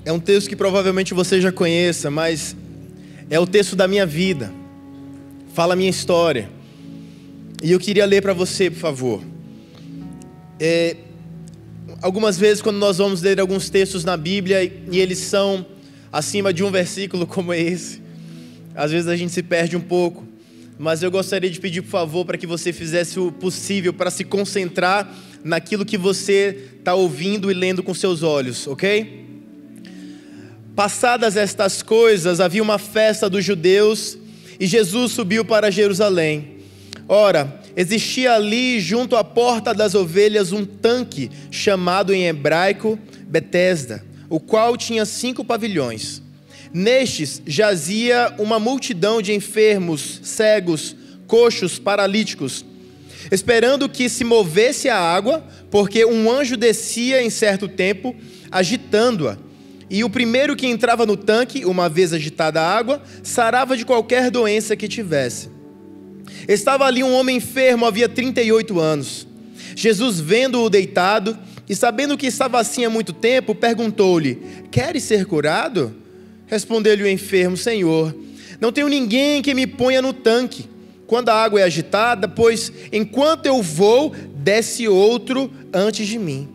É um texto que provavelmente você já conheça, mas é o texto da minha vida. Fala a minha história. E eu queria ler para você, por favor. Algumas vezes quando nós vamos ler alguns textos na Bíblia e eles são acima de um versículo como esse, às vezes a gente se perde um pouco. Mas eu gostaria de pedir, por favor, para que você fizesse o possível para se concentrar naquilo que você está ouvindo e lendo com seus olhos, ok? Passadas estas coisas, havia uma festa dos judeus e Jesus subiu para Jerusalém. Ora, existia ali junto à porta das ovelhas um tanque chamado em hebraico Betesda, o qual tinha 5 pavilhões. Nestes jazia uma multidão de enfermos, cegos, coxos, paralíticos, esperando que se movesse a água, porque um anjo descia em certo tempo, agitando-a. E o primeiro que entrava no tanque, uma vez agitada a água, sarava de qualquer doença que tivesse. Estava ali um homem enfermo, havia 38 anos. Jesus, vendo-o deitado e sabendo que estava assim há muito tempo, perguntou-lhe: queres ser curado? Respondeu-lhe o enfermo: Senhor, não tenho ninguém que me ponha no tanque quando a água é agitada, pois enquanto eu vou, desce outro antes de mim.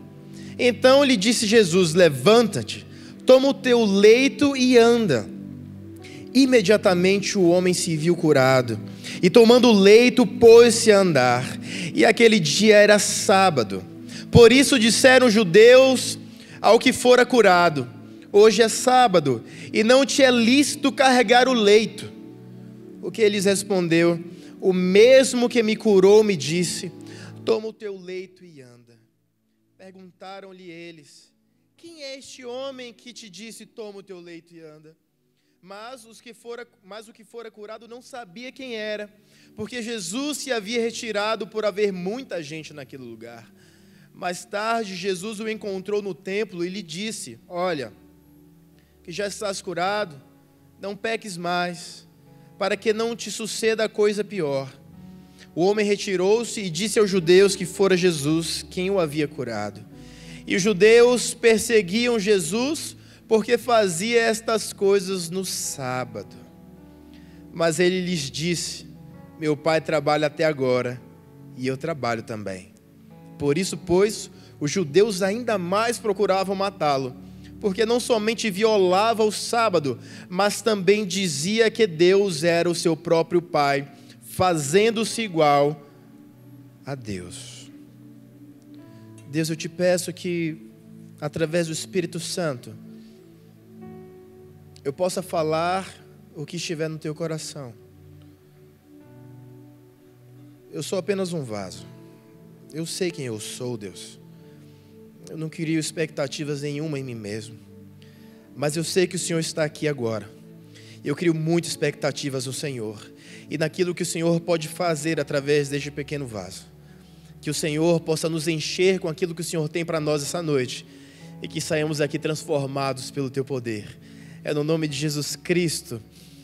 Então lhe disse Jesus: levanta-te, toma o teu leito e anda. Imediatamente o homem se viu curado, e tomando o leito, pôs-se a andar. E aquele dia era sábado. Por isso disseram os judeus ao que fora curado: hoje é sábado, e não te é lícito carregar o leito. O que ele lhes respondeu: o mesmo que me curou me disse: toma o teu leito e anda. Perguntaram-lhe eles: quem é este homem que te disse: toma o teu leito e anda? Mas o que fora curado não sabia quem era, porque Jesus se havia retirado por haver muita gente naquele lugar. Mais tarde Jesus o encontrou no templo e lhe disse: olha, que já estás curado, não peques mais, para que não te suceda coisa pior. O homem retirou-se e disse aos judeus que fora Jesus quem o havia curado. E os judeus perseguiam Jesus porque fazia estas coisas no sábado. Mas ele lhes disse: meu pai trabalha até agora, e eu trabalho também. Por isso, pois, os judeus ainda mais procuravam matá-lo, porque não somente violava o sábado, mas também dizia que Deus era o seu próprio Pai, fazendo-se igual a Deus. Deus, eu te peço que, através do Espírito Santo, eu possa falar o que estiver no teu coração. Eu sou apenas um vaso. Eu sei quem eu sou, Deus. Eu não crio expectativas nenhuma em mim mesmo. Mas eu sei que o Senhor está aqui agora. Eu crio muitas expectativas no Senhor e naquilo que o Senhor pode fazer através deste pequeno vaso. Que o Senhor possa nos encher com aquilo que o Senhor tem para nós essa noite e que saímos aqui transformados pelo teu poder. É no nome de Jesus Cristo,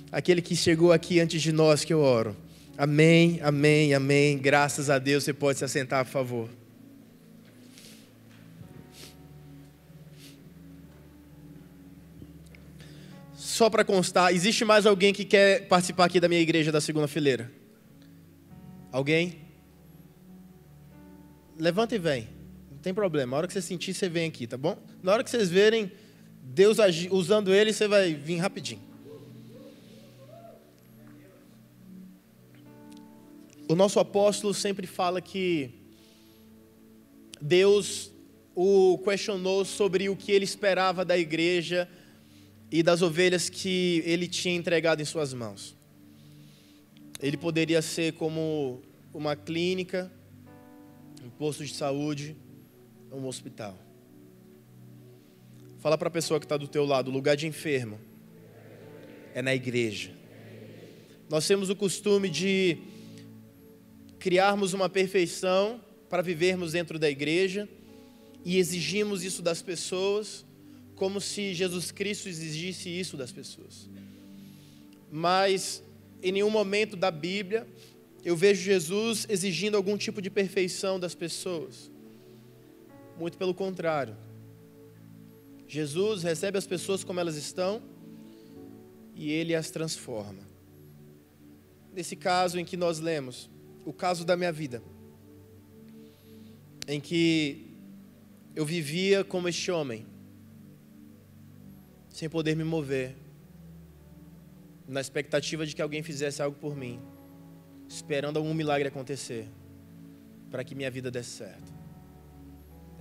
aquele que chegou aqui antes de nós, que eu oro. Amém, amém, amém. Graças a Deus. Você pode se assentar, por favor. Só para constar, existe mais alguém que quer participar aqui da minha igreja da segunda fileira? Alguém? Levanta e vem. Não tem problema. A hora que você sentir, você vem aqui, tá bom? Na hora que vocês verem Deus usando ele, você vai vir rapidinho. O nosso apóstolo sempre fala que Deus o questionou sobre o que ele esperava da igreja e das ovelhas que ele tinha entregado em suas mãos. Ele poderia ser como uma clínica, um posto de saúde, um hospital. Fala para a pessoa que está do teu lado: o lugar de enfermo é na igreja. Nós temos o costume de criarmos uma perfeição para vivermos dentro da igreja e exigimos isso das pessoas, como se Jesus Cristo exigisse isso das pessoas. Mas em nenhum momento da Bíblia eu vejo Jesus exigindo algum tipo de perfeição das pessoas. Muito pelo contrário. Jesus recebe as pessoas como elas estão e Ele as transforma. Nesse caso em que nós lemos, o caso da minha vida, em que eu vivia como este homem, sem poder me mover, na expectativa de que alguém fizesse algo por mim, esperando algum milagre acontecer, para que minha vida desse certo.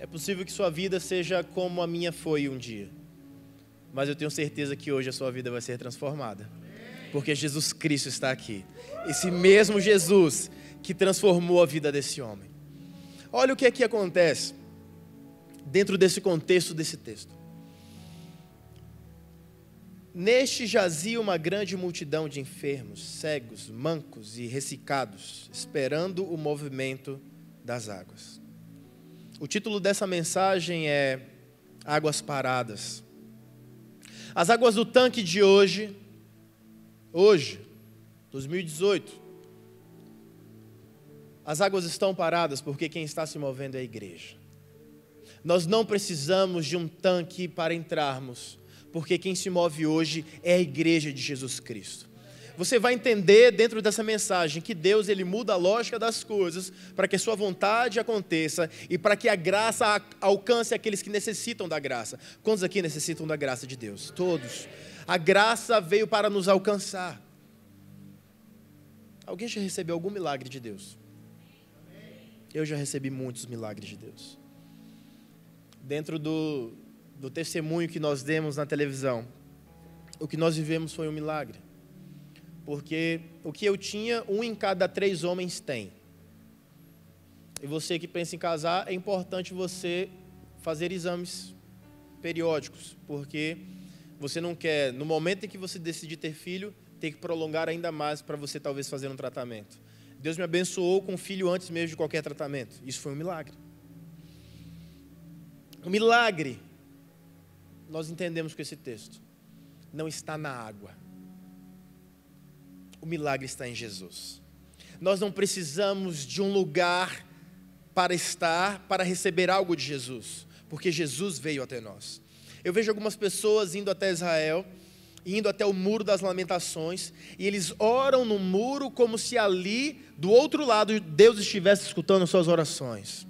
É possível que sua vida seja como a minha foi um dia, mas eu tenho certeza que hoje a sua vida vai ser transformada, porque Jesus Cristo está aqui, esse mesmo Jesus que transformou a vida desse homem. Olha o que aqui acontece, dentro desse contexto desse texto. Neste jazia uma grande multidão de enfermos, cegos, mancos e ressecados, esperando o movimento das águas. O título dessa mensagem é Águas Paradas. As águas do tanque de hoje, 2018, as águas estão paradas porque quem está se movendo é a igreja. Nós não precisamos de um tanque para entrarmos, porque quem se move hoje é a igreja de Jesus Cristo. Você vai entender dentro dessa mensagem que Deus ele muda a lógica das coisas para que a sua vontade aconteça e para que a graça alcance aqueles que necessitam da graça. Quantos aqui necessitam da graça de Deus? Todos. A graça veio para nos alcançar. Alguém já recebeu algum milagre de Deus? Eu já recebi muitos milagres de Deus. Dentro do testemunho que nós demos na televisão, o que nós vivemos foi um milagre. Porque o que eu tinha, 1 em cada 3 homens tem. E você que pensa em casar, é importante você fazer exames periódicos, porque você não quer, no momento em que você decidir ter filho, ter que prolongar ainda mais para você talvez fazer um tratamento. Deus me abençoou com um filho antes mesmo de qualquer tratamento. Isso foi um milagre. O milagre, nós entendemos com esse texto, não está na água. O milagre está em Jesus. Nós não precisamos de um lugar para estar, para receber algo de Jesus, porque Jesus veio até nós. Eu vejo algumas pessoas indo até Israel, indo até o Muro das Lamentações, e eles oram no muro como se ali, do outro lado, Deus estivesse escutando suas orações.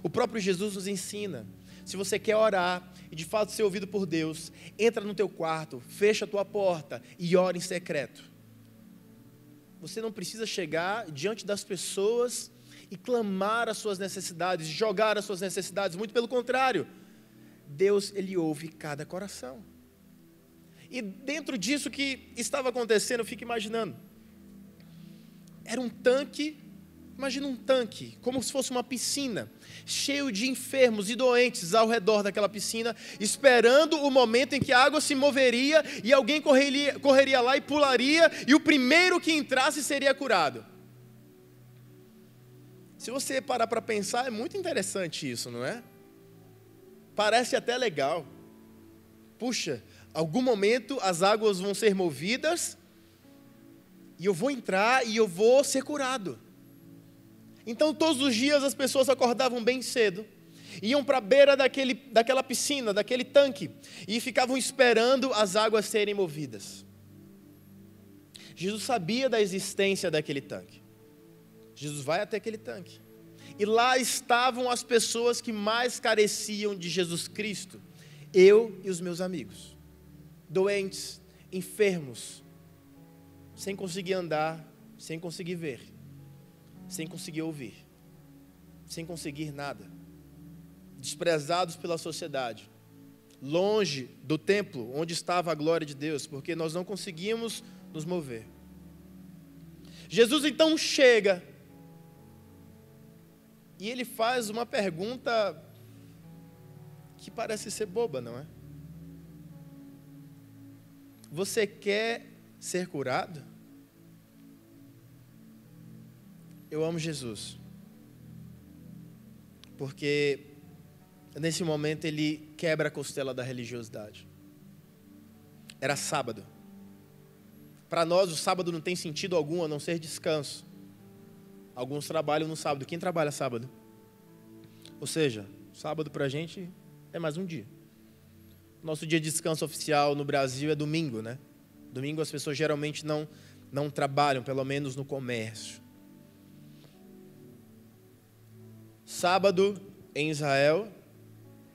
O próprio Jesus nos ensina, se você quer orar e de fato ser ouvido por Deus, entra no teu quarto, fecha a tua porta e ora em secreto. Você não precisa chegar diante das pessoas e clamar as suas necessidades, jogar as suas necessidades, muito pelo contrário. Deus, Ele ouve cada coração. E dentro disso que estava acontecendo, eu fico imaginando. Era um tanque, imagina um tanque, como se fosse uma piscina, cheio de enfermos e doentes ao redor daquela piscina, esperando o momento em que a água se moveria e alguém correria lá e pularia, e o primeiro que entrasse seria curado. Se você parar para pensar, é muito interessante isso, não é? Parece até legal. Puxa, algum momento as águas vão ser movidas e eu vou entrar e eu vou ser curado. Então todos os dias as pessoas acordavam bem cedo, iam para a beira daquela piscina, daquele tanque, e ficavam esperando as águas serem movidas. Jesus sabia da existência daquele tanque. Jesus vai até aquele tanque. E lá estavam as pessoas que mais careciam de Jesus Cristo. Eu e os meus amigos. Doentes, enfermos, sem conseguir andar, sem conseguir ver, sem conseguir ouvir, sem conseguir nada. Desprezados pela sociedade. Longe do templo onde estava a glória de Deus, porque nós não conseguimos nos mover. Jesus então chega e ele faz uma pergunta que parece ser boba, não é? Você quer ser curado? Eu amo Jesus, porque nesse momento ele quebra a costela da religiosidade. Era sábado. Para nós o sábado não tem sentido algum a não ser descanso. Alguns trabalham no sábado. Quem trabalha sábado? Ou seja, sábado para a gente é mais um dia. Nosso dia de descanso oficial no Brasil é domingo, né? Domingo as pessoas geralmente não trabalham, pelo menos no comércio. Sábado em Israel,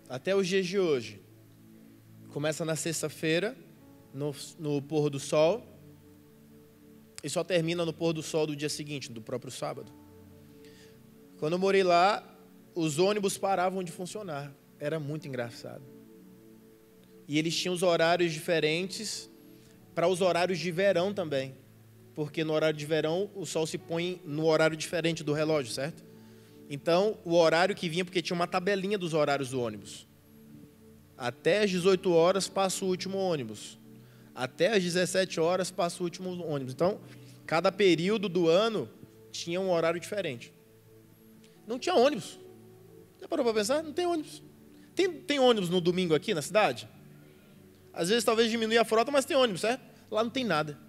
até os dias de hoje, começa na sexta-feira, no pôr do sol, e só termina no pôr do sol do dia seguinte, do próprio sábado. Quando eu morei lá, os ônibus paravam de funcionar. Era muito engraçado. E eles tinham os horários diferentes para os horários de verão também. Porque no horário de verão, o sol se põe no horário diferente do relógio, certo? Então, o horário que vinha, porque tinha uma tabelinha dos horários do ônibus. Até às 18 horas passa o último ônibus. Até às 17 horas passa o último ônibus. Então, cada período do ano tinha um horário diferente. Não tinha ônibus. Já parou para pensar? Não tem ônibus. Tem ônibus no domingo aqui na cidade? Às vezes talvez diminui a frota, mas tem ônibus, certo? Lá não tem nada.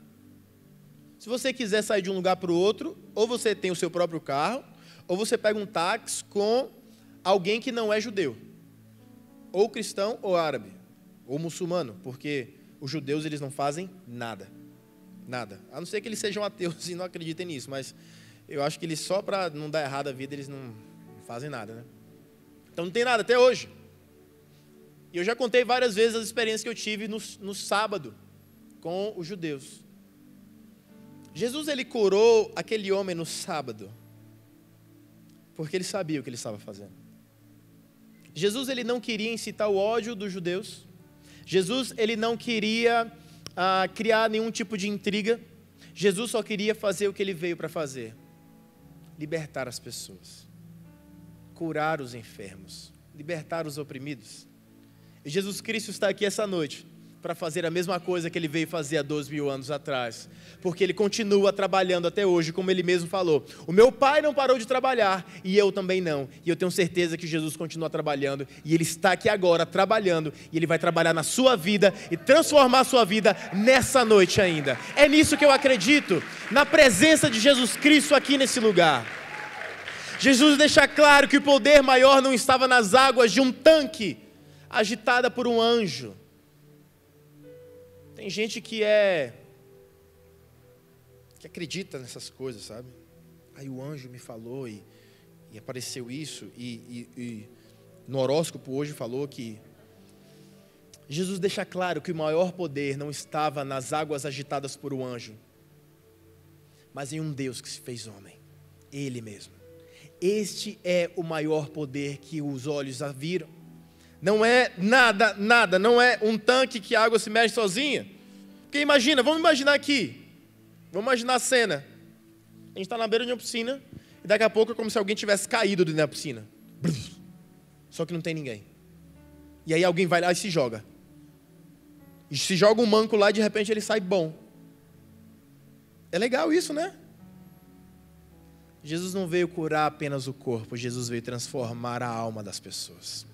Se você quiser sair de um lugar para o outro, ou você tem o seu próprio carro, ou você pega um táxi com alguém que não é judeu. Ou cristão, ou árabe, ou muçulmano, porque os judeus eles não fazem nada. Nada. A não ser que eles sejam ateus e não acreditem nisso, mas eu acho que eles só para não dar errado a vida, eles não fazem nada, né? Então não tem nada até hoje. E eu já contei várias vezes as experiências que eu tive no sábado com os judeus. Jesus ele curou aquele homem no sábado, porque ele sabia o que ele estava fazendo. Jesus ele não queria incitar o ódio dos judeus. Jesus ele não queria criar nenhum tipo de intriga. Jesus só queria fazer o que ele veio para fazer: libertar as pessoas, curar os enfermos, libertar os oprimidos. E Jesus Cristo está aqui essa noite para fazer a mesma coisa que ele veio fazer há 2.000 anos atrás, porque ele continua trabalhando até hoje, como ele mesmo falou: o meu pai não parou de trabalhar e eu também não. E eu tenho certeza que Jesus continua trabalhando, e ele está aqui agora trabalhando, e ele vai trabalhar na sua vida e transformar a sua vida nessa noite ainda. É nisso que eu acredito, na presença de Jesus Cristo aqui nesse lugar. Jesus deixa claro que o poder maior não estava nas águas de um tanque agitada por um anjo. Tem gente que acredita nessas coisas, sabe? Aí o anjo me falou e apareceu isso, e no horóscopo hoje falou que Jesus deixa claro que o maior poder não estava nas águas agitadas por um anjo, mas em um Deus que se fez homem, Ele mesmo. Este é o maior poder que os olhos já viram. Não é nada, não é um tanque que a água se mexe sozinha. Porque imagina, vamos imaginar aqui, vamos imaginar a cena. A gente está na beira de uma piscina, e daqui a pouco é como se alguém tivesse caído dentro da piscina. Só que não tem ninguém. E aí alguém vai lá e se joga. E se joga um manco lá e de repente ele sai bom. É legal isso, né? Jesus não veio curar apenas o corpo, Jesus veio transformar a alma das pessoas.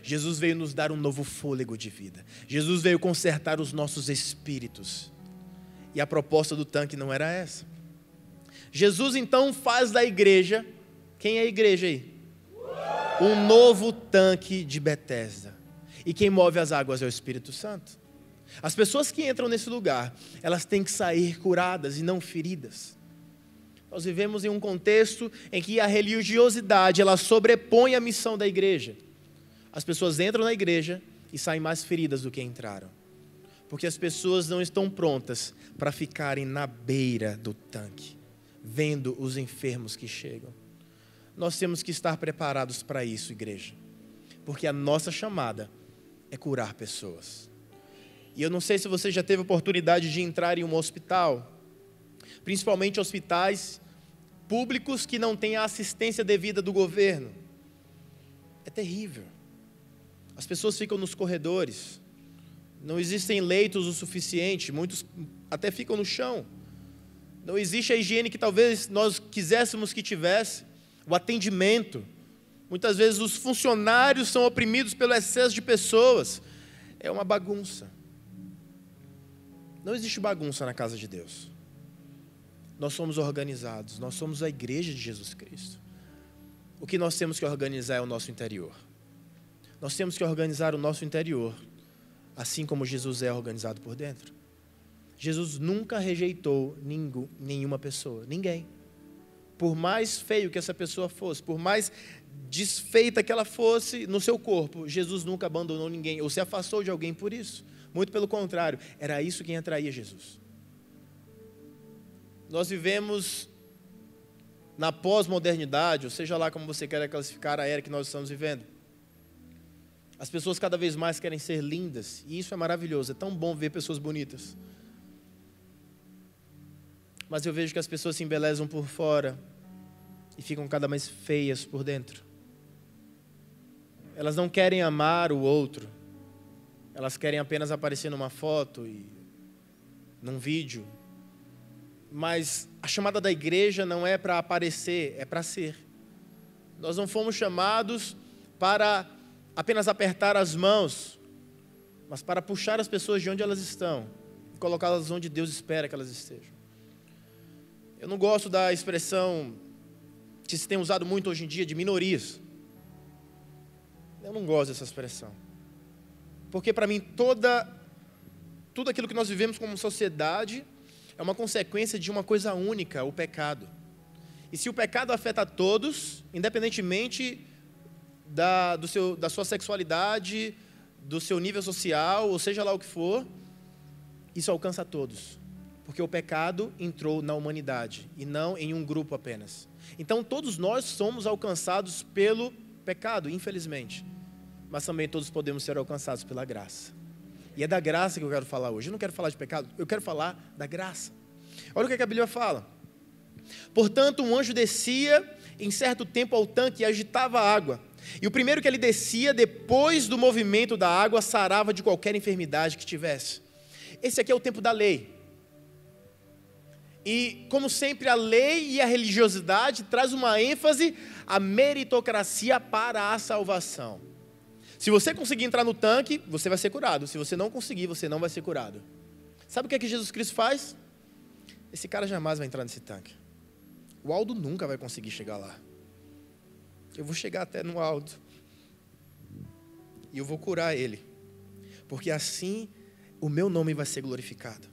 Jesus veio nos dar um novo fôlego de vida. Jesus veio consertar os nossos espíritos. E a proposta do tanque não era essa. Jesus então faz da igreja, quem é a igreja aí? Um novo tanque de Betesda. E quem move as águas é o Espírito Santo. As pessoas que entram nesse lugar, elas têm que sair curadas e não feridas. Nós vivemos em um contexto em que a religiosidade, ela sobrepõe a missão da igreja. As pessoas entram na igreja e saem mais feridas do que entraram. Porque as pessoas não estão prontas para ficarem na beira do tanque, vendo os enfermos que chegam. Nós temos que estar preparados para isso, igreja. Porque a nossa chamada é curar pessoas. E eu não sei se você já teve oportunidade de entrar em um hospital, principalmente hospitais públicos que não têm a assistência devida do governo. É terrível. As pessoas ficam nos corredores, não existem leitos o suficiente, muitos até ficam no chão. Não existe a higiene que talvez nós quiséssemos que tivesse, o atendimento. Muitas vezes os funcionários são oprimidos pelo excesso de pessoas. É uma bagunça. Não existe bagunça na casa de Deus. Nós somos organizados, nós somos a igreja de Jesus Cristo. O que nós temos que organizar é o nosso interior. Nós temos que organizar o nosso interior assim como Jesus é organizado por dentro. Jesus nunca rejeitou nenhuma pessoa, ninguém. Por mais feio que essa pessoa fosse, por mais desfeita que ela fosse no seu corpo, Jesus nunca abandonou ninguém, ou se afastou de alguém por isso. Muito pelo contrário, era isso que atraía Jesus. Nós vivemos na pós-modernidade, ou seja lá como você quer classificar a era que nós estamos vivendo. As pessoas cada vez mais querem ser lindas, e isso é maravilhoso, é tão bom ver pessoas bonitas. Mas eu vejo que as pessoas se embelezam por fora e ficam cada vez feias por dentro. Elas não querem amar o outro, elas querem apenas aparecer numa foto e num vídeo. Mas a chamada da igreja não é para aparecer, é para ser. Nós não fomos chamados para apenas apertar as mãos, mas para puxar as pessoas de onde elas estão e colocá-las onde Deus espera que elas estejam. Eu não gosto da expressão que se tem usado muito hoje em dia de minorias. Eu não gosto dessa expressão. Porque para mim tudo aquilo que nós vivemos como sociedade é uma consequência de uma coisa única, o pecado. E se o pecado afeta todos, independentemente da sua sexualidade, do seu nível social, ou seja lá o que for, isso alcança a todos. Porque o pecado entrou na humanidade e não em um grupo apenas. Então todos nós somos alcançados pelo pecado, infelizmente. Mas também todos podemos ser alcançados pela graça. E é da graça que eu quero falar hoje. Eu não quero falar de pecado, eu quero falar da graça. Olha o que a Bíblia fala. Portanto, um anjo descia em certo tempo ao tanque e agitava a água. E o primeiro que ele descia, depois do movimento da água, sarava de qualquer enfermidade que tivesse. Esse aqui é o tempo da lei. E, como sempre, a lei e a religiosidade traz uma ênfase à meritocracia para a salvação. Se você conseguir entrar no tanque, você vai ser curado. Se você não conseguir, você não vai ser curado. Sabe o que é que Jesus Cristo faz? Esse cara jamais vai entrar nesse tanque. O Aldo nunca vai conseguir chegar lá. Eu vou chegar até no Aldo. E eu vou curar ele. Porque assim o meu nome vai ser glorificado.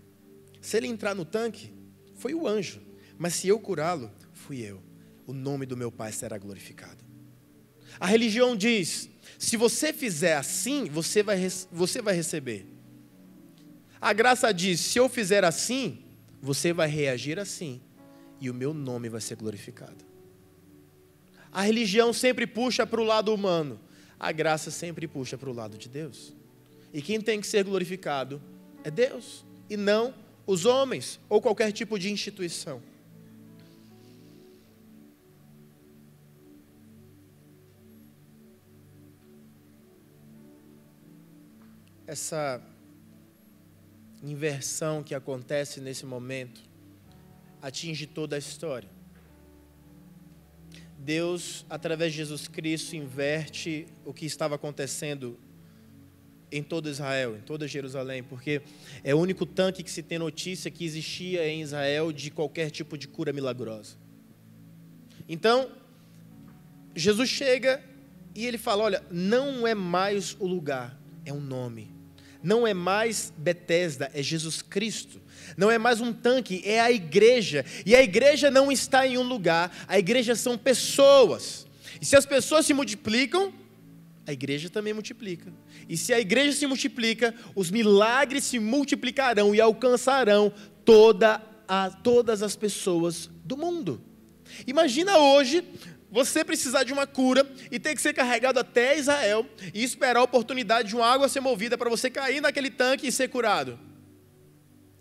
Se ele entrar no tanque, foi o anjo. Mas se eu curá-lo, fui eu. O nome do meu Pai será glorificado. A religião diz, se você fizer assim, você vai receber. A graça diz, se eu fizer assim, você vai reagir assim. E o meu nome vai ser glorificado. A religião sempre puxa para o lado humano. A graça sempre puxa para o lado de Deus. E quem tem que ser glorificado é Deus. E não os homens ou qualquer tipo de instituição. Essa inversão que acontece nesse momento atinge toda a história. Deus, através de Jesus Cristo, inverte o que estava acontecendo em todo Israel, em toda Jerusalém, porque é o único tanque que se tem notícia que existia em Israel de qualquer tipo de cura milagrosa. Então, Jesus chega e ele fala, olha, não é mais o lugar, é um nome. Não é mais Betesda, é Jesus Cristo. Não é mais um tanque, é a igreja. E a igreja não está em um lugar, a igreja são pessoas. E se as pessoas se multiplicam, a igreja também multiplica. E se a igreja se multiplica, os milagres se multiplicarão e alcançarão todas as pessoas do mundo. Imagina hoje você precisar de uma cura e ter que ser carregado até Israel e esperar a oportunidade de uma água ser movida para você cair naquele tanque e ser curado.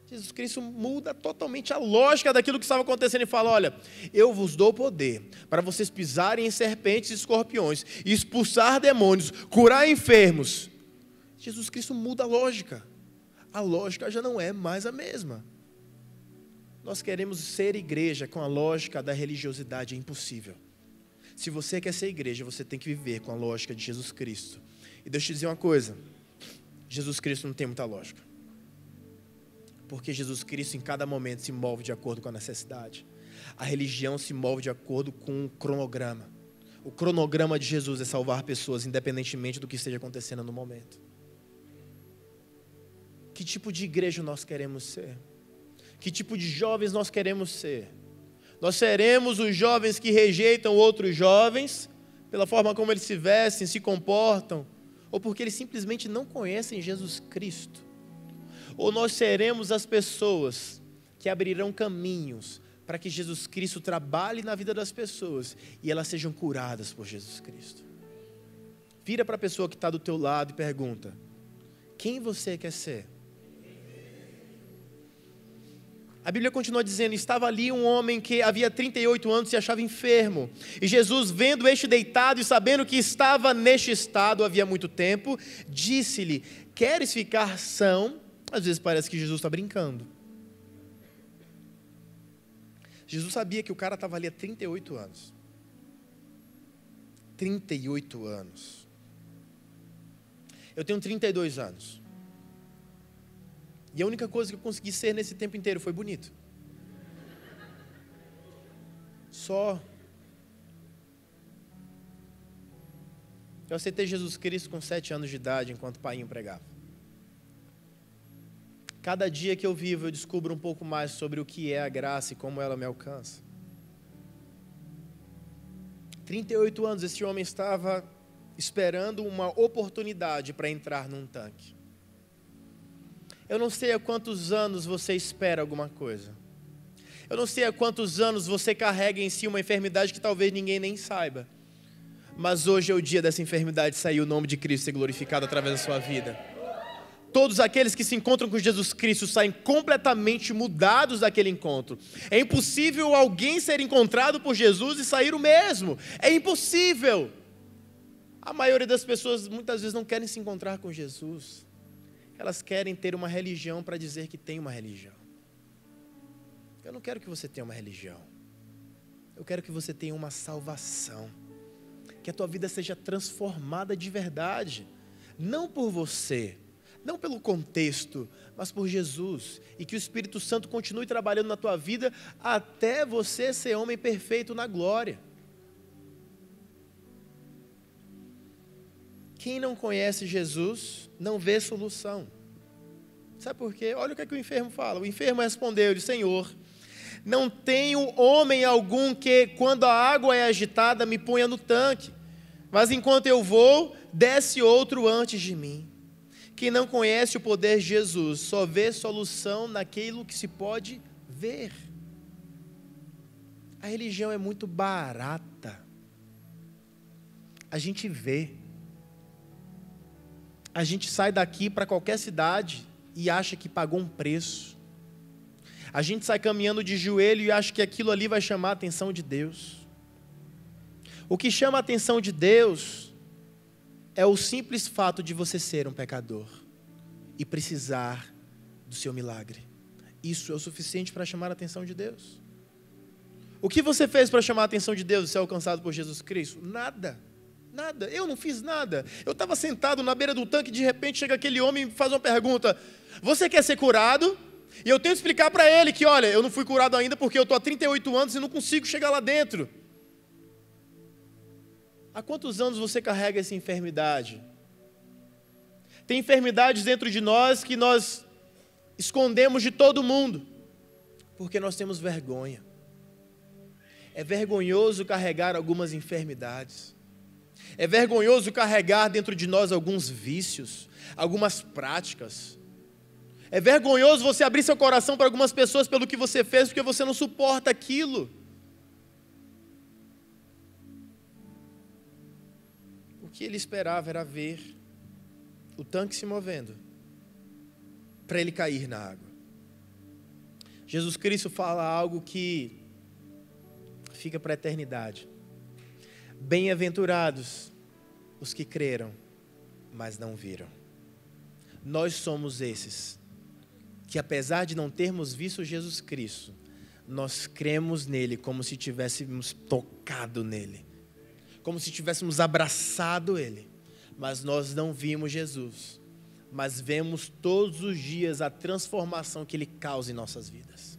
Jesus Cristo muda totalmente a lógica daquilo que estava acontecendo e fala, olha, eu vos dou poder para vocês pisarem em serpentes e escorpiões, e expulsar demônios, curar enfermos. Jesus Cristo muda a lógica já não é mais a mesma. Nós queremos ser igreja com a lógica da religiosidade, é impossível. Se você quer ser igreja, você tem que viver com a lógica de Jesus Cristo. E deixa eu te dizer uma coisa, Jesus Cristo não tem muita lógica. Porque Jesus Cristo em cada momento se move de acordo com a necessidade. A religião se move de acordo com um cronograma. O cronograma de Jesus é salvar pessoas independentemente do que esteja acontecendo no momento. Que tipo de igreja nós queremos ser? Que tipo de jovens nós queremos ser? Nós seremos os jovens que rejeitam outros jovens pela forma como eles se vestem, se comportam, ou porque eles simplesmente não conhecem Jesus Cristo? Ou nós seremos as pessoas que abrirão caminhos para que Jesus Cristo trabalhe na vida das pessoas e elas sejam curadas por Jesus Cristo? Vira para a pessoa que está do teu lado e pergunta: quem você quer ser? A Bíblia continua dizendo: estava ali um homem que havia 38 anos e se achava enfermo. E Jesus, vendo este deitado e sabendo que estava neste estado havia muito tempo, disse-lhe: queres ficar são? Às vezes parece que Jesus está brincando. Jesus sabia que o cara estava ali há 38 anos. 38 anos. Eu tenho 32 anos. E a única coisa que eu consegui ser nesse tempo inteiro foi bonito. Só. Eu aceitei Jesus Cristo com 7 anos de idade, enquanto o pai pregava. Cada dia que eu vivo, eu descubro um pouco mais sobre o que é a graça e como ela me alcança. 38 anos, esse homem estava esperando uma oportunidade para entrar num tanque. Eu não sei há quantos anos você espera alguma coisa. Eu não sei há quantos anos você carrega em si uma enfermidade que talvez ninguém nem saiba. Mas hoje é o dia dessa enfermidade sair, o nome de Cristo ser glorificado através da sua vida. Todos aqueles que se encontram com Jesus Cristo saem completamente mudados daquele encontro. É impossível alguém ser encontrado por Jesus e sair o mesmo. É impossível. A maioria das pessoas muitas vezes não querem se encontrar com Jesus. Elas querem ter uma religião para dizer que tem uma religião. Eu não quero que você tenha uma religião. Eu quero que você tenha uma salvação. Que a tua vida seja transformada de verdade. Não por você, não pelo contexto, mas por Jesus. E que o Espírito Santo continue trabalhando na tua vida até você ser homem perfeito na glória. Quem não conhece Jesus não vê solução. Sabe por quê? Olha o que é que o enfermo fala. O enfermo respondeu-lhe: Senhor, não tenho homem algum que, quando a água é agitada, me ponha no tanque. Mas enquanto eu vou, desce outro antes de mim. Quem não conhece o poder de Jesus só vê solução naquilo que se pode ver. A religião é muito barata. A gente vê. A gente sai daqui para qualquer cidade e acha que pagou um preço. A gente sai caminhando de joelho e acha que aquilo ali vai chamar a atenção de Deus. O que chama a atenção de Deus é o simples fato de você ser um pecador e precisar do seu milagre. Isso é o suficiente para chamar a atenção de Deus. O que você fez para chamar a atenção de Deus e ser alcançado por Jesus Cristo? Nada. Nada, eu não fiz nada. Eu estava sentado na beira do tanque e de repente chega aquele homem e me faz uma pergunta: você quer ser curado? E eu tento explicar para ele que, olha, eu não fui curado ainda porque eu estou há 38 anos e não consigo chegar lá dentro. Há quantos anos você carrega essa enfermidade? Tem enfermidades dentro de nós que nós escondemos de todo mundo, porque nós temos vergonha. É vergonhoso carregar algumas enfermidades. É vergonhoso carregar dentro de nós alguns vícios, algumas práticas. É vergonhoso você abrir seu coração para algumas pessoas pelo que você fez, porque você não suporta aquilo. O que ele esperava era ver o tanque se movendo, para ele cair na água. Jesus Cristo fala algo que fica para a eternidade. Bem-aventurados os que creram, mas não viram. Nós somos esses, que apesar de não termos visto Jesus Cristo, nós cremos nele como se tivéssemos tocado nele, como se tivéssemos abraçado ele, mas nós não vimos Jesus, mas vemos todos os dias a transformação que ele causa em nossas vidas.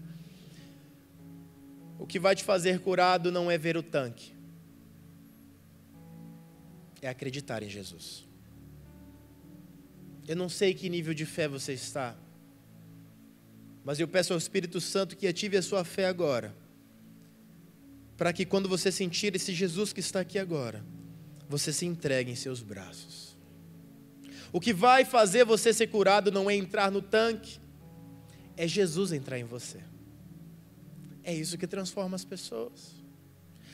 O que vai te fazer curado não é ver o tanque, é acreditar em Jesus. Eu não sei que nível de fé você está, Mas eu peço ao Espírito Santo que ative a sua fé agora, para que quando você sentir esse Jesus que está aqui agora, você se entregue em seus braços. O que vai fazer você ser curado não é entrar no tanque, é Jesus entrar em você. É isso que transforma as pessoas.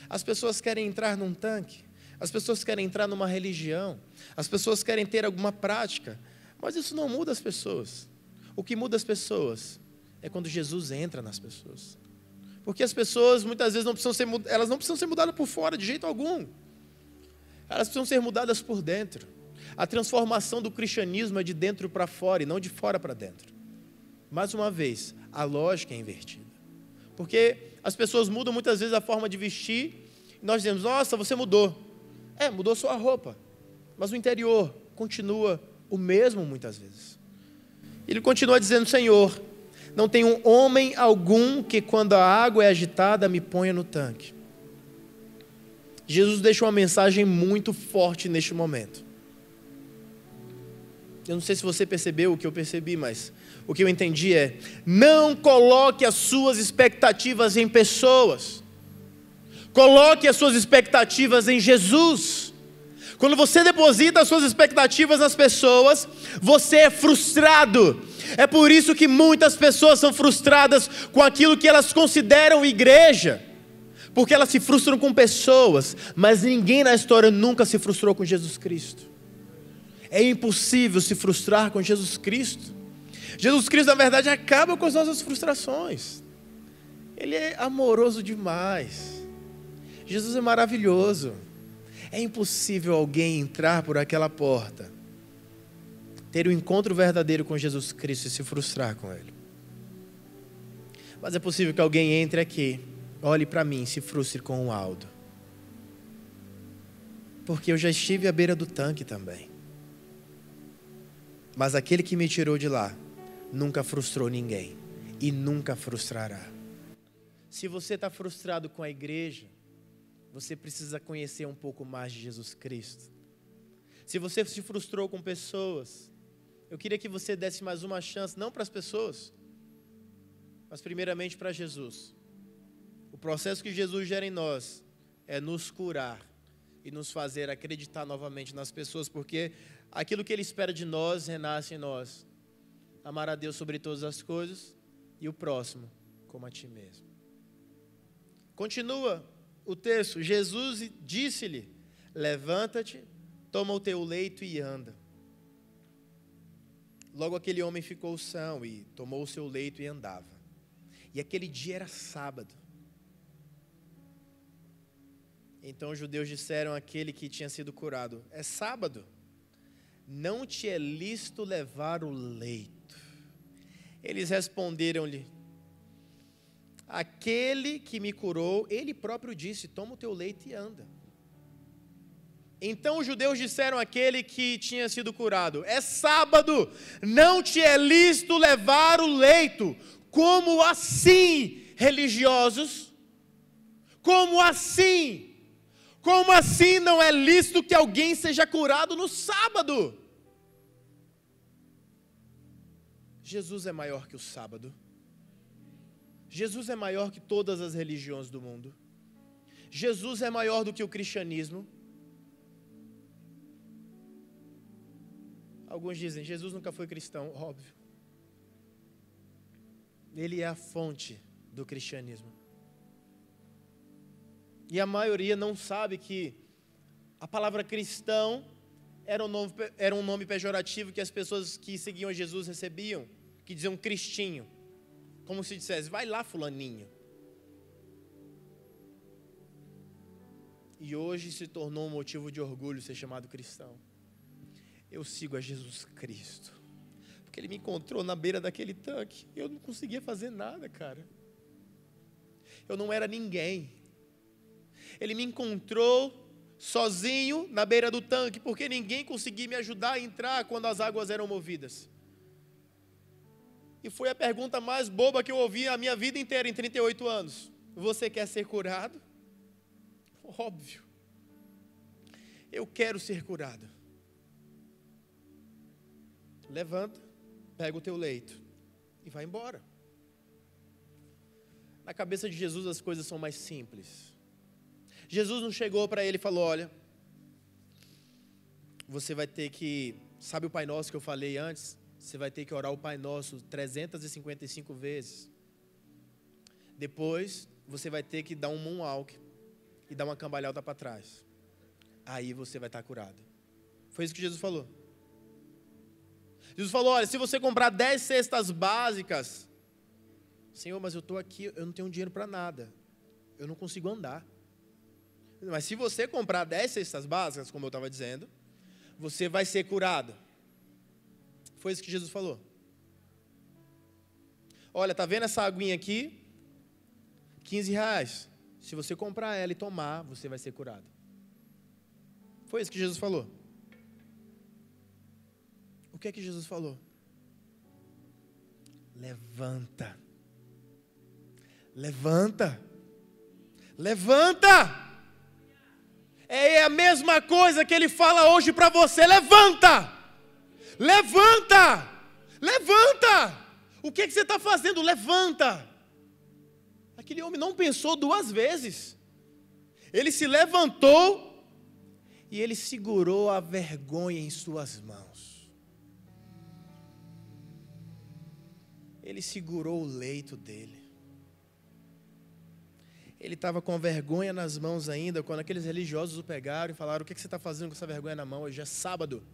As pessoas querem entrar num tanque, as pessoas querem entrar numa religião, as pessoas querem ter alguma prática, mas isso não muda as pessoas. O que muda as pessoas é quando Jesus entra nas pessoas. Porque as pessoas muitas vezes não precisam ser mudadas por fora de jeito algum. Elas precisam ser mudadas por dentro. A transformação do cristianismo é de dentro para fora e não de fora para dentro. Mais uma vez, a lógica é invertida. Porque as pessoas mudam muitas vezes a forma de vestir e nós dizemos, nossa, você mudou. Mudou sua roupa, mas o interior continua o mesmo muitas vezes. Ele continua dizendo, Senhor, não tem um homem algum que quando a água é agitada me ponha no tanque. Jesus deixa uma mensagem muito forte neste momento. Eu não sei se você percebeu o que eu percebi, mas o que eu entendi é, não coloque as suas expectativas em pessoas. Coloque as suas expectativas em Jesus. Quando você deposita as suas expectativas nas pessoas, você é frustrado. É por isso que muitas pessoas são frustradas com aquilo que elas consideram igreja. Porque elas se frustram com pessoas, mas ninguém na história nunca se frustrou com Jesus Cristo. É impossível se frustrar com Jesus Cristo. Jesus Cristo, na verdade, acaba com as nossas frustrações. Ele é amoroso demais. Jesus é maravilhoso. É impossível alguém entrar por aquela porta, ter um encontro verdadeiro com Jesus Cristo e se frustrar com Ele. Mas é possível que alguém entre aqui, olhe para mim e se frustre com o Aldo. Porque eu já estive à beira do tanque também. Mas aquele que me tirou de lá, nunca frustrou ninguém e nunca frustrará. Se você está frustrado com a igreja, você precisa conhecer um pouco mais de Jesus Cristo. Se você se frustrou com pessoas, eu queria que você desse mais uma chance, não para as pessoas, mas primeiramente para Jesus. O processo que Jesus gera em nós é nos curar e nos fazer acreditar novamente nas pessoas, porque aquilo que Ele espera de nós renasce em nós. Amar a Deus sobre todas as coisas e o próximo como a ti mesmo. Continua o texto. Jesus disse-lhe, levanta-te, toma o teu leito e anda. Logo aquele homem ficou são e tomou o seu leito e andava. E aquele dia era sábado. Então os judeus disseram àquele que tinha sido curado, é sábado, não te é lícito levar o leito. Eles responderam-lhe, aquele que me curou, ele próprio disse, toma o teu leito e anda. Então os judeus disseram àquele que tinha sido curado, é sábado, não te é lícito levar o leito. Como assim, religiosos? Como assim? Como assim não é lícito que alguém seja curado no sábado? Jesus é maior que o sábado. Jesus é maior que todas as religiões do mundo. Jesus é maior do que o cristianismo. Alguns dizem, Jesus nunca foi cristão, óbvio. Ele é a fonte do cristianismo. E a maioria não sabe que a palavra cristão era um nome pejorativo que as pessoas que seguiam Jesus recebiam, que diziam cristinho, como se dissesse, vai lá fulaninho. E hoje se tornou um motivo de orgulho ser chamado cristão. Eu sigo a Jesus Cristo, porque Ele me encontrou na beira daquele tanque, eu não conseguia fazer nada, cara. Eu não era ninguém. Ele me encontrou sozinho na beira do tanque, porque ninguém conseguia me ajudar a entrar quando as águas eram movidas. E foi a pergunta mais boba que eu ouvi a minha vida inteira, em 38 anos. Você quer ser curado? Óbvio. Eu quero ser curado. Levanta, pega o teu leito e vai embora. Na cabeça de Jesus as coisas são mais simples. Jesus não chegou para ele e falou: olha, você vai ter que, sabe o Pai Nosso que eu falei antes? Você vai ter que orar o Pai Nosso 355 vezes. Depois, você vai ter que dar um moonwalk e dar uma cambalhota para trás. Aí você vai estar curado. Foi isso que Jesus falou. Jesus falou: olha, se você comprar 10 cestas básicas, Senhor, mas eu estou aqui, eu não tenho dinheiro para nada. Eu não consigo andar. Mas se você comprar 10 cestas básicas, como eu estava dizendo, você vai ser curado. Foi isso que Jesus falou. Olha, tá vendo essa aguinha aqui? R$15. Se você comprar ela e tomar, você vai ser curado. Foi isso que Jesus falou. O que é que Jesus falou? Levanta. Levanta. Levanta. É a mesma coisa que ele fala hoje para você. Levanta. Levanta. Levanta. O que você está fazendo? Levanta. Aquele homem não pensou duas vezes. Ele se levantou e ele segurou a vergonha em suas mãos. Ele segurou o leito dele. Ele estava com a vergonha nas mãos ainda, quando aqueles religiosos o pegaram e falaram: o que você está fazendo com essa vergonha na mão? Hoje é sábado.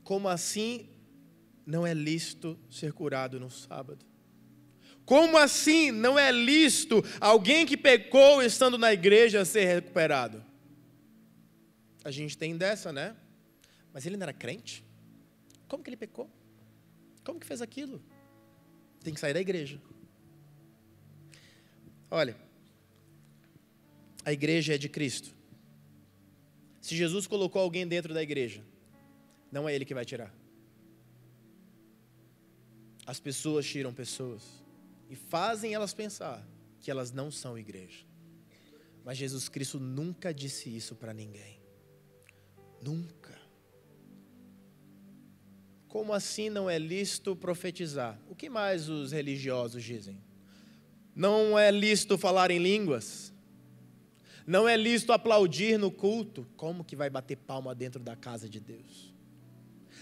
Como assim não é lícito ser curado no sábado? Como assim não é lícito alguém que pecou estando na igreja ser recuperado? A gente tem dessa, né? Mas ele não era crente? Como que ele pecou? Como que fez aquilo? Tem que sair da igreja. Olha, a igreja é de Cristo. Se Jesus colocou alguém dentro da igreja, não é ele que vai tirar. As pessoas tiram pessoas e fazem elas pensar que elas não são igreja. Mas Jesus Cristo nunca disse isso para ninguém. Nunca. Como assim não é lícito profetizar? O que mais os religiosos dizem? Não é lícito falar em línguas? Não é lícito aplaudir no culto? Como que vai bater palma dentro da casa de Deus?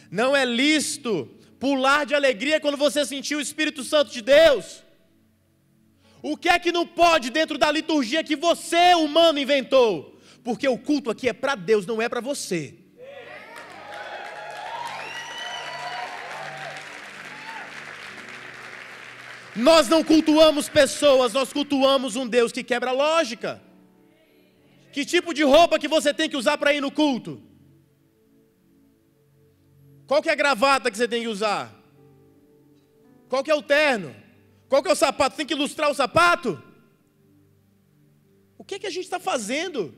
Não é lícito pular de alegria quando você sentir o Espírito Santo de Deus? O que é que não pode dentro da liturgia que você, humano, inventou? Porque o culto aqui é para Deus, não é para você. Nós não cultuamos pessoas, nós cultuamos um Deus que quebra a lógica. Que tipo de roupa que você tem que usar para ir no culto? Qual que é a gravata que você tem que usar? Qual que é o terno? Qual que é o sapato? Tem que ilustrar o sapato? O que é que a gente está fazendo?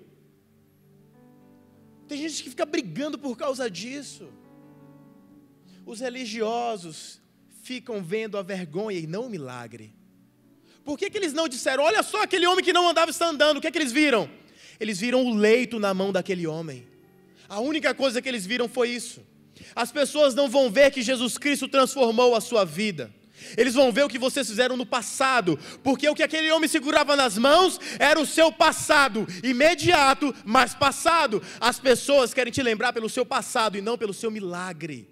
Tem gente que fica brigando por causa disso. Os religiosos ficam vendo a vergonha e não o milagre. Por que eles não disseram: olha só, aquele homem que não andava está andando? O que é que eles viram? Eles viram o leito na mão daquele homem. A única coisa que eles viram foi isso. As pessoas não vão ver que Jesus Cristo transformou a sua vida. Eles vão ver o que vocês fizeram no passado, porque o que aquele homem segurava nas mãos era o seu passado, imediato, mas passado. As pessoas querem te lembrar pelo seu passado e não pelo seu milagre.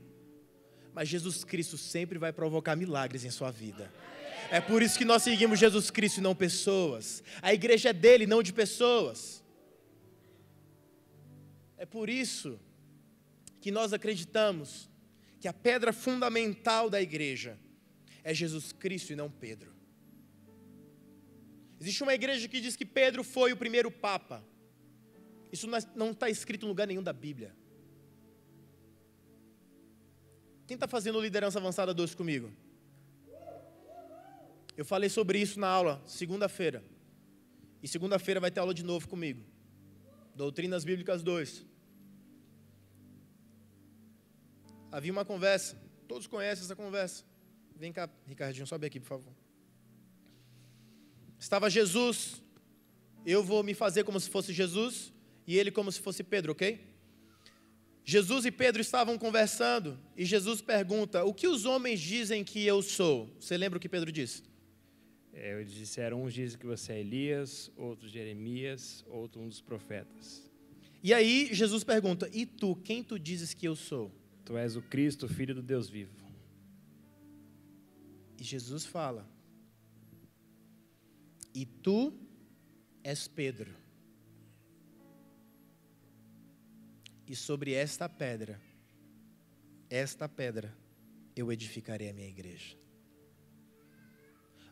Mas Jesus Cristo sempre vai provocar milagres em sua vida. É por isso que nós seguimos Jesus Cristo e não pessoas. A igreja é dele, não de pessoas. É por isso que nós acreditamos que a pedra fundamental da igreja é Jesus Cristo e não Pedro. Existe uma igreja que diz que Pedro foi o primeiro papa. Isso não está escrito em lugar nenhum da Bíblia. Quem está fazendo liderança avançada 2 comigo? Eu falei sobre isso na aula, segunda-feira. E segunda-feira vai ter aula de novo comigo. Doutrinas Bíblicas 2. Havia uma conversa, todos conhecem essa conversa. Vem cá, Ricardinho, sobe aqui, por favor. Estava Jesus, eu vou me fazer como se fosse Jesus, e ele como se fosse Pedro, ok? Jesus e Pedro estavam conversando e Jesus pergunta: o que os homens dizem que eu sou? Você lembra o que Pedro disse? Eles disseram, uns dizem que você é Elias, outros Jeremias, outro um dos profetas. E aí Jesus pergunta: e tu, quem tu dizes que eu sou? Tu és o Cristo, Filho do Deus vivo. E Jesus fala: e tu és Pedro, e sobre esta pedra, eu edificarei a minha igreja.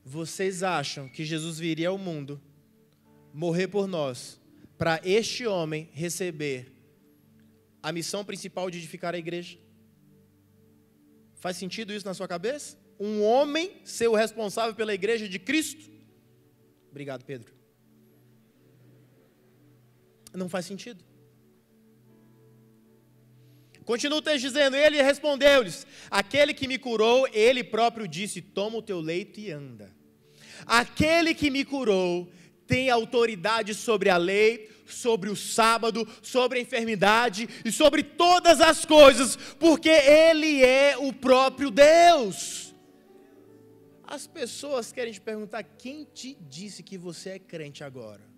Vocês acham que Jesus viria ao mundo, morrer por nós, para este homem receber a missão principal de edificar a igreja? Faz sentido isso na sua cabeça? Um homem ser o responsável pela igreja de Cristo? Obrigado, Pedro. Não faz sentido. Continua o texto dizendo: ele respondeu-lhes: aquele que me curou, ele próprio disse, toma o teu leito e anda. Aquele que me curou tem autoridade sobre a lei, sobre o sábado, sobre a enfermidade e sobre todas as coisas, porque ele é o próprio Deus. As pessoas querem te perguntar: quem te disse que você é crente agora?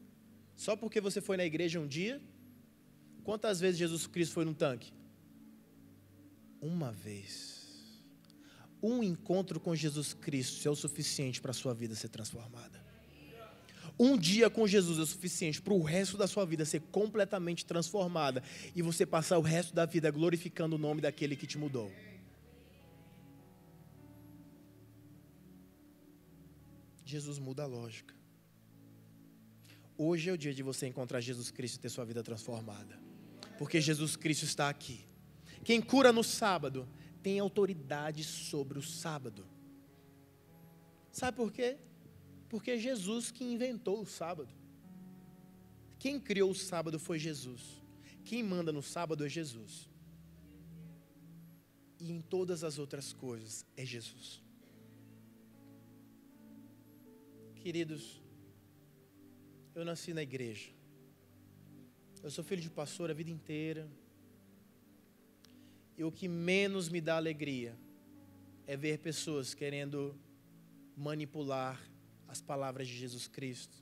Só porque você foi na igreja um dia? Quantas vezes Jesus Cristo foi num tanque? Uma vez. Um encontro com Jesus Cristo é o suficiente para a sua vida ser transformada. Um dia com Jesus é o suficiente para o resto da sua vida ser completamente transformada e você passar o resto da vida glorificando o nome daquele que te mudou. Jesus muda a lógica. Hoje é o dia de você encontrar Jesus Cristo e ter sua vida transformada, porque Jesus Cristo está aqui. Quem cura no sábado tem autoridade sobre o sábado. Sabe por quê? Porque é Jesus que inventou o sábado. Quem criou o sábado foi Jesus. Quem manda no sábado é Jesus. E em todas as outras coisas é Jesus. Queridos, eu nasci na igreja. Eu sou filho de pastor a vida inteira. E o que menos me dá alegria é ver pessoas querendo manipular as palavras de Jesus Cristo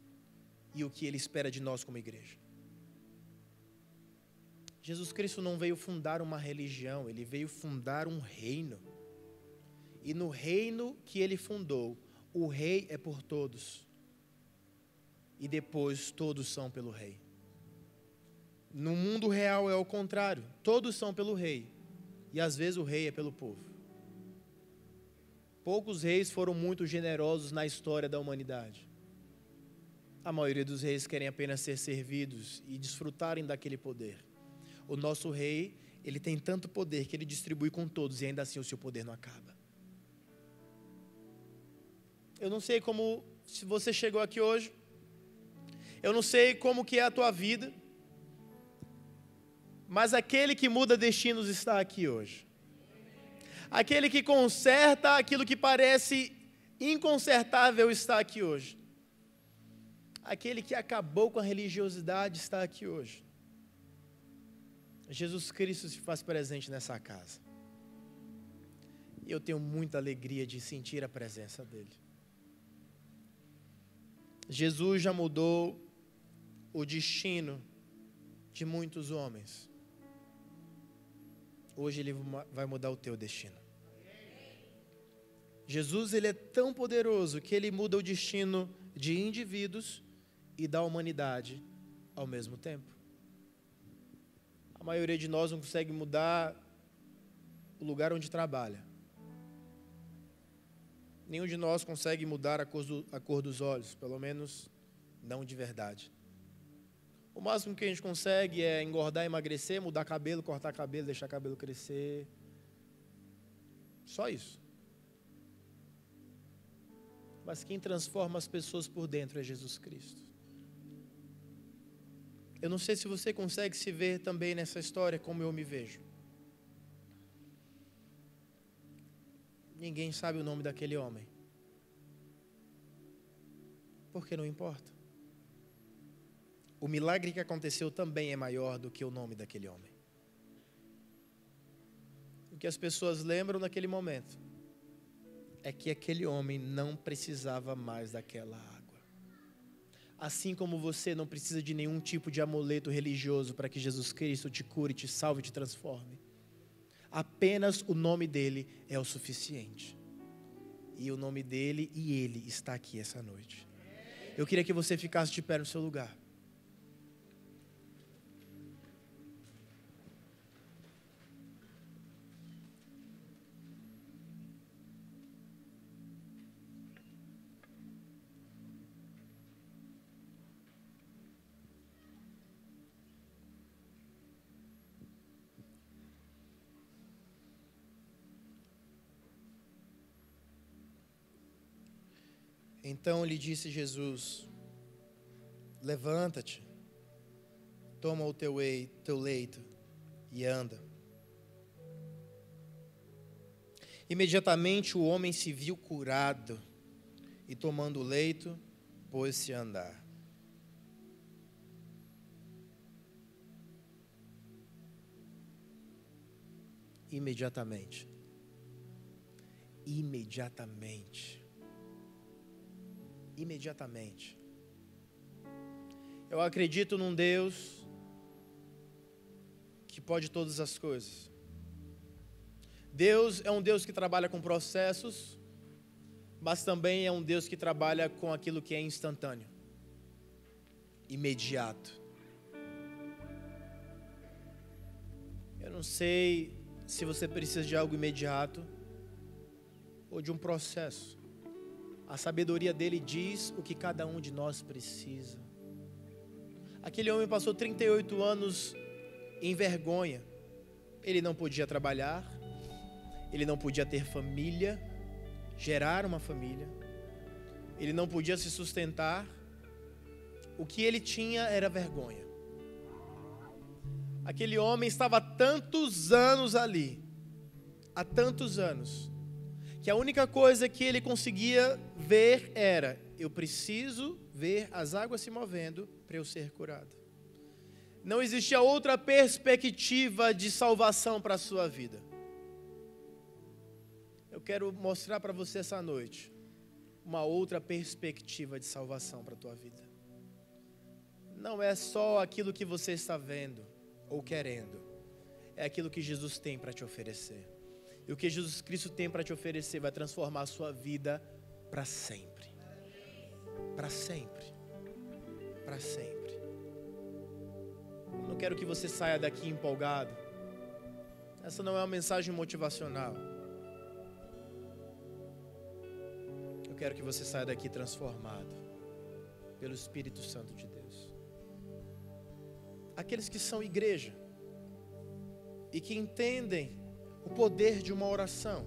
e o que Ele espera de nós como igreja. Jesus Cristo não veio fundar uma religião, Ele veio fundar um reino. E no reino que Ele fundou, o rei é por todos. E depois todos são pelo rei. No mundo real é o contrário, todos são pelo rei. E às vezes o rei é pelo povo. Poucos reis foram muito generosos na história da humanidade. A maioria dos reis querem apenas ser servidos e desfrutarem daquele poder. O nosso rei, ele tem tanto poder que ele distribui com todos e ainda assim o seu poder não acaba. Eu não sei como, se você chegou aqui hoje, eu não sei como que é a tua vida, mas aquele que muda destinos está aqui hoje. Aquele que conserta aquilo que parece inconsertável está aqui hoje. Aquele que acabou com a religiosidade está aqui hoje. Jesus Cristo se faz presente nessa casa. E eu tenho muita alegria de sentir a presença dEle. Jesus já mudou o destino de muitos homens. Hoje Ele vai mudar o teu destino. Jesus, Ele é tão poderoso que Ele muda o destino de indivíduos e da humanidade ao mesmo tempo. A maioria de nós não consegue mudar o lugar onde trabalha. Nenhum de nós consegue mudar a cor dos olhos, pelo menos não de verdade. O máximo que a gente consegue é engordar, emagrecer, mudar cabelo, cortar cabelo, deixar cabelo crescer. Só isso. Mas quem transforma as pessoas por dentro é Jesus Cristo. Eu não sei se você consegue se ver também nessa história como eu me vejo. Ninguém sabe o nome daquele homem. Porque não importa. O milagre que aconteceu também é maior do que o nome daquele homem. que as pessoas lembram naquele momento é que aquele homem não precisava mais daquela água. Assim como você não precisa de nenhum tipo de amuleto religioso para que Jesus Cristo te cure, te salve, te transforme. Apenas o nome dele é o suficiente. E o nome dele e ele está aqui essa noite. Eu queria que você ficasse de pé no seu lugar. Então lhe disse Jesus: levanta-te, toma o teu leito e anda. Imediatamente o homem se viu curado e, tomando o leito, pôs-se a andar. Imediatamente. Eu acredito num Deus que pode todas as coisas. Deus é um Deus que trabalha com processos, mas também é um Deus que trabalha com aquilo que é instantâneo, imediato. Eu não sei se você precisa de algo imediato ou de um processo. A sabedoria dele diz o que cada um de nós precisa. Aquele homem passou 38 anos em vergonha. Ele não podia trabalhar, ele não podia ter família, gerar uma família, ele não podia se sustentar. O que ele tinha era vergonha. Aquele homem estava há tantos anos ali, há tantos anos, que a única coisa que ele conseguia ver era: eu preciso ver as águas se movendo para eu ser curado. Não existia outra perspectiva de salvação para a sua vida. Eu quero mostrar para você essa noite uma outra perspectiva de salvação para a tua vida. Não é só aquilo que você está vendo ou querendo, é aquilo que Jesus tem para te oferecer. E o que Jesus Cristo tem para te oferecer vai transformar a sua vida para sempre. Para sempre. Para sempre. Eu não quero que você saia daqui empolgado. Essa não é uma mensagem motivacional. Eu quero que você saia daqui transformado pelo Espírito Santo de Deus. Aqueles que são igreja e que entendem o poder de uma oração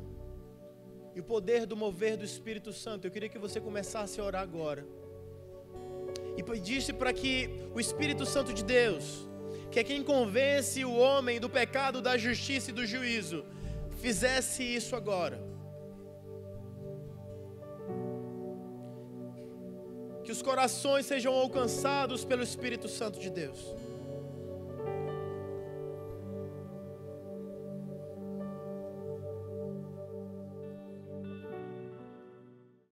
e o poder do mover do Espírito Santo, eu queria que você começasse a orar agora e pedisse para que o Espírito Santo de Deus, que é quem convence o homem do pecado, da justiça e do juízo, fizesse isso agora. Que os corações sejam alcançados pelo Espírito Santo de Deus.